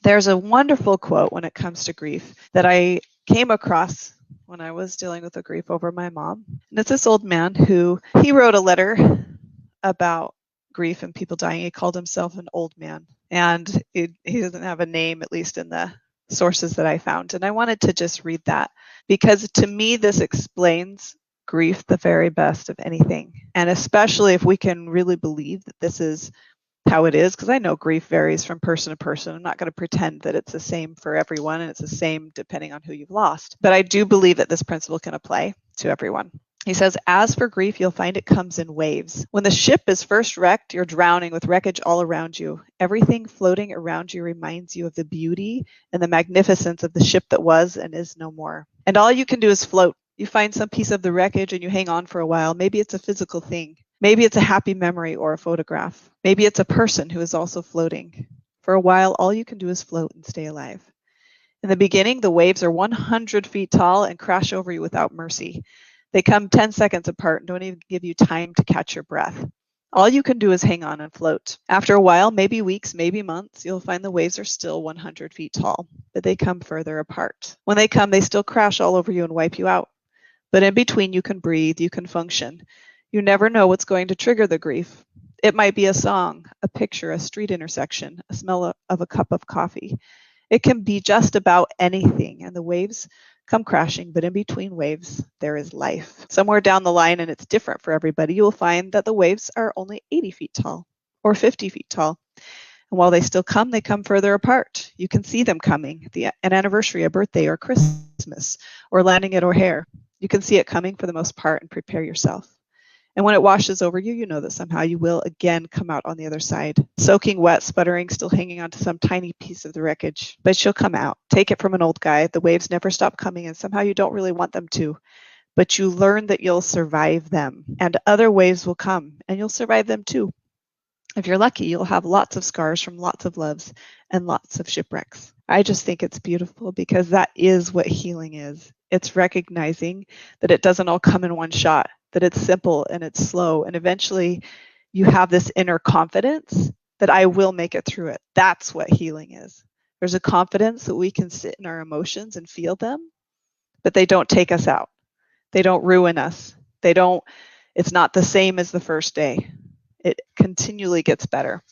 There's a wonderful quote when it comes to grief that I came across when I was dealing with the grief over my mom. And it's this old man who, he wrote a letter about grief and people dying. He called himself an old man. And he doesn't have a name, at least in the sources that I found. And I wanted to just read that because to me, this explains grief the very best of anything. And especially if we can really believe that this is how it is, because I know grief varies from person to person. I'm not going to pretend that it's the same for everyone and it's the same depending on who you've lost. But I do believe that this principle can apply to everyone. He says, as for grief, you'll find it comes in waves. When the ship is first wrecked, you're drowning with wreckage all around you. Everything floating around you reminds you of the beauty and the magnificence of the ship that was and is no more. And all you can do is float. You find some piece of the wreckage and you hang on for a while. Maybe it's a physical thing. Maybe it's a happy memory or a photograph. Maybe it's a person who is also floating. For a while, all you can do is float and stay alive. In the beginning, the waves are 100 feet tall and crash over you without mercy. They come 10 seconds apart and don't even give you time to catch your breath. All you can do is hang on and float. After a while, maybe weeks, maybe months, you'll find the waves are still 100 feet tall, but they come further apart. When they come, they still crash all over you and wipe you out. But in between, you can breathe, you can function. You never know what's going to trigger the grief. It might be a song, a picture, a street intersection, a smell of a cup of coffee. It can be just about anything, and the waves come crashing, but in between waves, there is life. Somewhere down the line, and it's different for everybody, you will find that the waves are only 80 feet tall or 50 feet tall. And while they still come, they come further apart. You can see them coming, an anniversary, a birthday, or Christmas, or landing at O'Hare. You can see it coming for the most part and prepare yourself. And when it washes over you, you know that somehow you will again come out on the other side. Soaking wet, sputtering, still hanging onto some tiny piece of the wreckage. But you'll come out. Take it from an old guy. The waves never stop coming, and somehow you don't really want them to. But you learn that you'll survive them. And other waves will come, and you'll survive them too. If you're lucky, you'll have lots of scars from lots of loves and lots of shipwrecks. I just think it's beautiful because that is what healing is. It's recognizing that it doesn't all come in one shot, that it's simple and it's slow. And eventually you have this inner confidence that I will make it through it. That's what healing is. There's a confidence that we can sit in our emotions and feel them, but they don't take us out. They don't ruin us. It's not the same as the first day. It continually gets better.